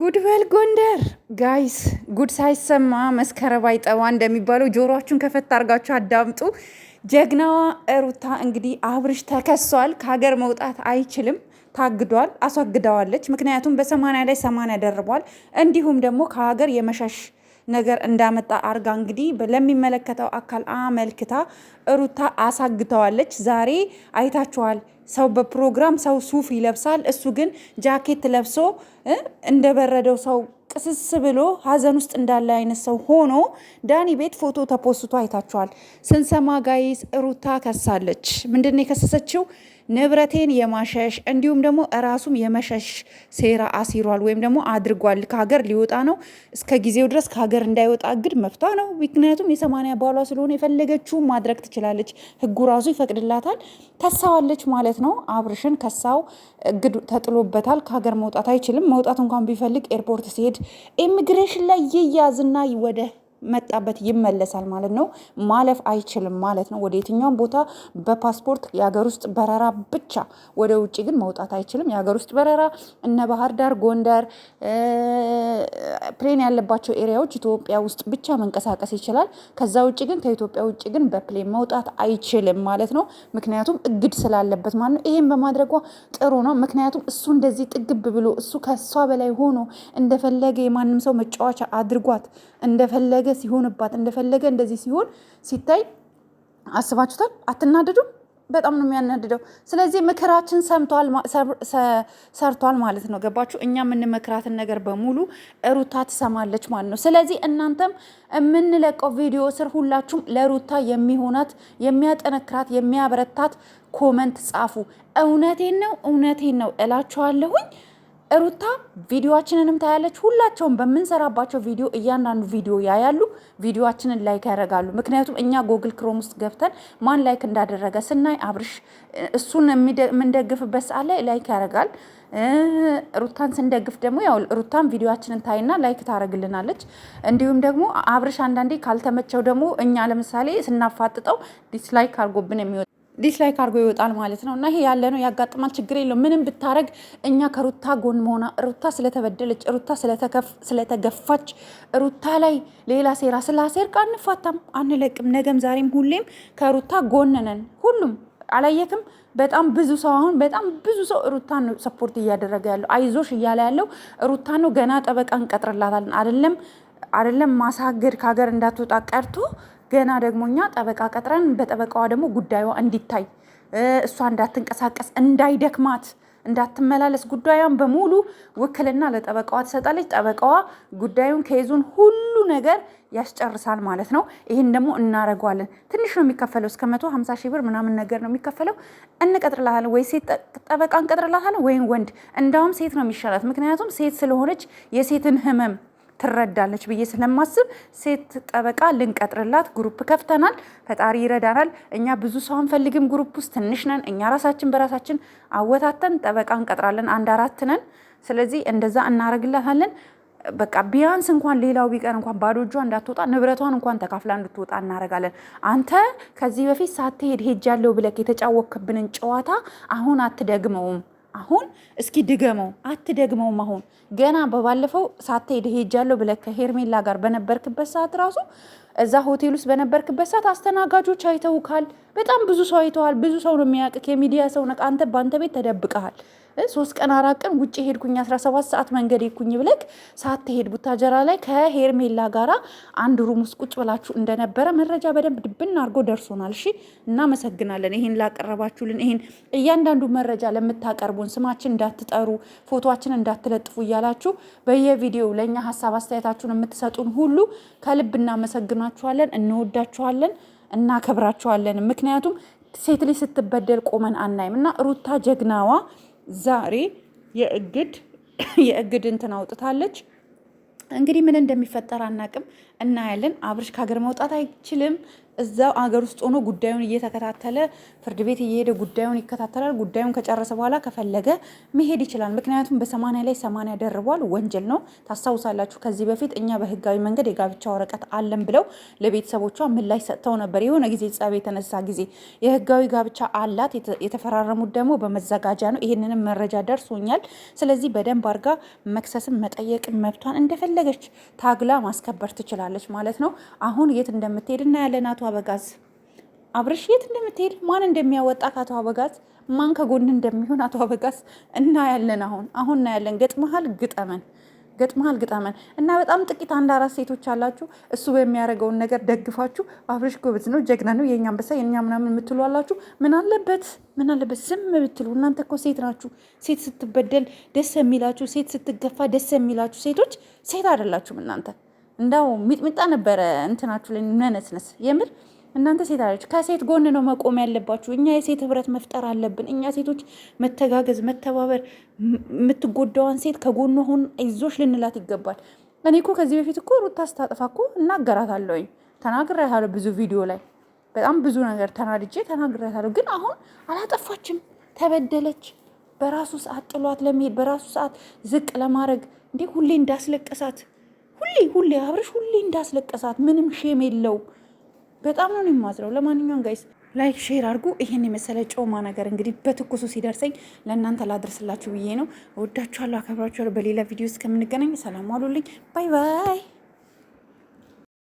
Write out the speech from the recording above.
ጉድበል ጎንደር ጋይስ ጉድ ሳይሰማ መስከረም አይጠባ እንደሚባለው ጆሮአችሁን ከፈት አድርጋችሁ አዳምጡ። ጀግናዋ ሩታ እንግዲህ አብርሽ ተከሷል። ከሀገር መውጣት አይችልም፣ ታግዷል፣ አስወግደዋለች። ምክንያቱም በ80 ላይ 80 ደርቧል። እንዲሁም ደግሞ ከሀገር የመሸሽ ነገር እንዳመጣ አርጋ እንግዲህ ለሚመለከተው አካል አመልክታ ሩታ አሳግተዋለች። ዛሬ አይታችኋል። ሰው በፕሮግራም ሰው ሱፍ ይለብሳል። እሱ ግን ጃኬት ለብሶ እንደበረደው ሰው ቅስስ ብሎ ሀዘን ውስጥ እንዳለ አይነት ሰው ሆኖ ዳኒ ቤት ፎቶ ተፖስቶ አይታችኋል። ስንሰማ ጋይስ ሩታ ከሳለች። ምንድን ነው የከሰሰችው? ንብረቴን የማሸሽ እንዲሁም ደግሞ እራሱም የመሸሽ ሴራ አሲሯል ወይም ደግሞ አድርጓል። ከሀገር ሊወጣ ነው። እስከ ጊዜው ድረስ ከሀገር እንዳይወጣ እግድ መፍቷ ነው። ምክንያቱም የ80 ባሏ ስለሆነ የፈለገችውን ማድረግ ትችላለች። ህጉ ራሱ ይፈቅድላታል። ከሳዋለች ማለት ነው። አብርሽን ከሳው፣ እግድ ተጥሎበታል። ከሀገር መውጣት አይችልም። መውጣት እንኳን ቢፈልግ ኤርፖርት ሲሄድ ኢሚግሬሽን ላይ ይያዝና ወደ መጣበት ይመለሳል ማለት ነው። ማለፍ አይችልም ማለት ነው ወደ የትኛውም ቦታ በፓስፖርት የሀገር ውስጥ በረራ ብቻ። ወደ ውጭ ግን መውጣት አይችልም። የሀገር ውስጥ በረራ እነ ባህር ዳር፣ ጎንደር ፕሌን ያለባቸው ኤሪያዎች ኢትዮጵያ ውስጥ ብቻ መንቀሳቀስ ይችላል። ከዛ ውጭ ግን ከኢትዮጵያ ውጭ ግን በፕሌን መውጣት አይችልም ማለት ነው። ምክንያቱም እግድ ስላለበት ማለት ነው። ይሄን በማድረጓ ጥሩ ነው። ምክንያቱም እሱ እንደዚህ ጥግብ ብሎ እሱ ከሷ በላይ ሆኖ እንደፈለገ የማንም ሰው መጫወቻ አድርጓት እንደፈለገ ሲሆንባት እንደፈለገ እንደዚህ ሲሆን ሲታይ አስባችሁታል? አትናደዱም? በጣም ነው የሚያናድደው። ስለዚህ ምክራችን ሰርቷል ማለት ነው። ገባችሁ? እኛ የምንመክራትን ነገር በሙሉ ሩታ ትሰማለች ማለት ነው። ስለዚህ እናንተም የምንለቀው ቪዲዮ ስር ሁላችሁም ለሩታ የሚሆናት የሚያጠነክራት የሚያበረታት ኮመንት ጻፉ። እውነቴን ነው እላችኋለሁኝ። ሩታ ቪዲዮአችንንም ታያለች። ሁላቸውም በምንሰራባቸው ቪዲዮ እያንዳንዱ ቪዲዮ ያያሉ። ቪዲዮአችንን ላይክ ያደርጋሉ። ምክንያቱም እኛ ጎግል ክሮም ውስጥ ገብተን ማን ላይክ እንዳደረገ ስናይ አብርሽ እሱን የምንደግፍበት ሰዓት ላይ ላይክ ያደርጋል። ሩታን ስንደግፍ ደግሞ ያው ሩታን ቪዲዮአችንን ታይና ላይክ ታደርግልናለች። እንዲሁም ደግሞ አብርሽ አንዳንዴ ካልተመቸው ደግሞ እኛ ለምሳሌ ስናፋጥጠው ዲስላይክ አድርጎብን ዲስላይክ አድርጎ ይወጣል ማለት ነው። እና ይሄ ያለ ነው፣ ያጋጥማል። ችግር የለው። ምንም ብታረግ እኛ ከሩታ ጎን መሆና ሩታ ስለተበደለች፣ ሩታ ስለተገፋች፣ ሩታ ላይ ሌላ ሴራ ስላሴርክ አንፋታም፣ አንለቅም። ነገም ዛሬም ሁሌም ከሩታ ጎን ነን። ሁሉም አላየክም? በጣም ብዙ ሰው ሩታን ነው ሰፖርት እያደረገ ያለው፣ አይዞሽ እያለ ያለው ሩታን ነው። ገና ጠበቃ እንቀጥርላታለን። አይደለም ማሳገድ ከሀገር እንዳትወጣ ቀርቶ ገና ደግሞ እኛ ጠበቃ ቀጥረን በጠበቃዋ ደግሞ ጉዳዩ እንዲታይ እሷ እንዳትንቀሳቀስ እንዳይደክማት እንዳትመላለስ ጉዳዩን በሙሉ ውክልና ለጠበቃዋ ትሰጣለች። ጠበቃዋ ጉዳዩን ከይዙን ሁሉ ነገር ያስጨርሳል ማለት ነው። ይህን ደግሞ እናደርገዋለን። ትንሽ ነው የሚከፈለው፣ እስከ 150 ሺህ ብር ምናምን ነገር ነው የሚከፈለው። እንቀጥርላታለን ወይ ሴት ጠበቃ እንቀጥርላታለን ወይም ወንድ። እንዳውም ሴት ነው የሚሻላት፣ ምክንያቱም ሴት ስለሆነች የሴትን ህመም ትረዳለች ብዬ ስለማስብ ሴት ጠበቃ ልንቀጥርላት ግሩፕ ከፍተናል። ፈጣሪ ይረዳናል። እኛ ብዙ ሰው አንፈልግም፣ ግሩፕ ውስጥ ትንሽ ነን። እኛ ራሳችን በራሳችን አወታተን ጠበቃ እንቀጥራለን። 1-4 ነን። ስለዚህ እንደዛ እናረግላታለን። በቃ ቢያንስ እንኳን ሌላው ቢቀር እንኳን ባዶ እጇ እንዳትወጣ ንብረቷን እንኳን ተካፍላ እንድትወጣ እናረጋለን። አንተ ከዚህ በፊት ሳትሄድ ሄጃለሁ ብለህ የተጫወክብንን ጨዋታ አሁን አትደግመውም። አሁን እስኪ ድገመው፣ አትደግመውም። አሁን ገና በባለፈው ሳትሄድ ሄጃለሁ ብለህ ከሄርሜላ ጋር በነበርክበት ሰዓት ራሱ እዛ ሆቴል ውስጥ በነበርክበት ሰዓት አስተናጋጆች አይተውካል። በጣም ብዙ ሰው አይተዋል። ብዙ ሰው ነው የሚያውቅ። የሚዲያ ሰው ነህ አንተ። በአንተ ቤት ተደብቀሃል። 3 ቀን 4 ቀን ውጭ ሄድኩኝ 17 ሰዓት መንገድ ሄድኩኝ ብለክ ሳትሄድ ቡታጀራ ላይ ከሄርሜላ ጋራ አንድ ሩም ውስጥ ቁጭ ብላችሁ እንደነበረ መረጃ በደንብ ድብን አድርጎ ደርሶናል። እሺ እናመሰግናለን። ይሄን ላቀረባችሁልን፣ ይሄን እያንዳንዱ መረጃ ለምታቀርቡን፣ ስማችን እንዳትጠሩ ፎቶአችን እንዳትለጥፉ እያላችሁ በየቪዲዮው ለእኛ ሀሳብ አስተያየታችሁን የምትሰጡን ሁሉ ከልብ እናመሰግናችኋለን። እንወዳችኋለን፣ እናከብራችኋለን። ምክንያቱም ሴት ልጅ ስትበደል ቆመን አናይም እና ሩታ ጀግናዋ ዛሬ የእግድ እንትን አውጥታለች። እንግዲህ ምን እንደሚፈጠር አናቅም፣ እናያለን። አብርሽ ከሀገር መውጣት አይችልም። እዛው አገር ውስጥ ሆኖ ጉዳዩን እየተከታተለ ፍርድ ቤት እየሄደ ጉዳዩን ይከታተላል። ጉዳዩን ከጨረሰ በኋላ ከፈለገ መሄድ ይችላል። ምክንያቱም በ80 ላይ 80 ደርቧል፣ ወንጀል ነው። ታስታውሳላችሁ ከዚህ በፊት እኛ በህጋዊ መንገድ የጋብቻ ወረቀት አለን ብለው ለቤተሰቦቿ ምላሽ ሰጥተው ነበር። የሆነ ጊዜ ጸብ የተነሳ ጊዜ የህጋዊ ጋብቻ አላት፣ የተፈራረሙት ደግሞ በመዘጋጃ ነው። ይህንንም መረጃ ደርሶኛል። ስለዚህ በደንብ አድርጋ መክሰስም መጠየቅም መብቷን እንደፈለገች ታግላ ማስከበር ትችላለች ማለት ነው። አሁን የት እንደምትሄድ እናያለን። አቶ አበጋዝ አብርሽ የት እንደምትሄድ ማን እንደሚያወጣ ከአቶ አበጋዝ ማን ከጎን እንደሚሆን አቶ አበጋዝ እናያለን። አሁን እናያለን። ገጥመሃል ግጠመን እና በጣም ጥቂት 1-4 ሴቶች አላችሁ እሱ በሚያደርገውን ነገር ደግፋችሁ አብርሽ ጎበዝ ነው ጀግና ነው የኛ አንበሳ የኛ ምናምን የምትሉ አላችሁ። ምን አለበት ዝም ብትሉ? እናንተ እኮ ሴት ናችሁ። ሴት ስትበደል ደስ የሚላችሁ፣ ሴት ስትገፋ ደስ የሚላችሁ ሴቶች ሴት አይደላችሁም እናንተ። እንዳው ሚጥሚጣ ነበረ እንትናችሁ ላይ መነስነስ የምር እናንተ ሴት አለች። ከሴት ጎን ነው መቆም ያለባችሁ። እኛ የሴት ህብረት መፍጠር አለብን። እኛ ሴቶች መተጋገዝ፣ መተባበር፣ የምትጎዳዋን ሴት ከጎኗ ሆን አይዞሽ ልንላት ይገባል። እኔ እኮ ከዚህ በፊት እኮ ሩታ ስታጠፋ እኮ እናገራታለሁኝ፣ ተናግሬያታለሁ። ብዙ ቪዲዮ ላይ በጣም ብዙ ነገር ተናድጄ ተናግሬያታለሁ። ግን አሁን አላጠፋችም፣ ተበደለች። በራሱ ሰዓት ጥሏት ለመሄድ በራሱ ሰዓት ዝቅ ለማድረግ እንዴ ሁሌ እንዳስለቀሳት ሁሌ አብርሽ ሁሌ እንዳስለቀሳት ምንም ሼም የለውም። በጣም ነው የማዝረው። ለማንኛውም ጋይስ ላይክ ሼር አድርጉ። ይሄን የመሰለ ጮማ ነገር እንግዲህ በትኩሱ ሲደርሰኝ ለእናንተ ላደርስላችሁ ብዬ ነው። እወዳችኋለሁ፣ አከብራችኋለሁ። በሌላ ቪዲዮ እስከምንገናኝ ሰላም ዋሉልኝ። ባይ ባይ።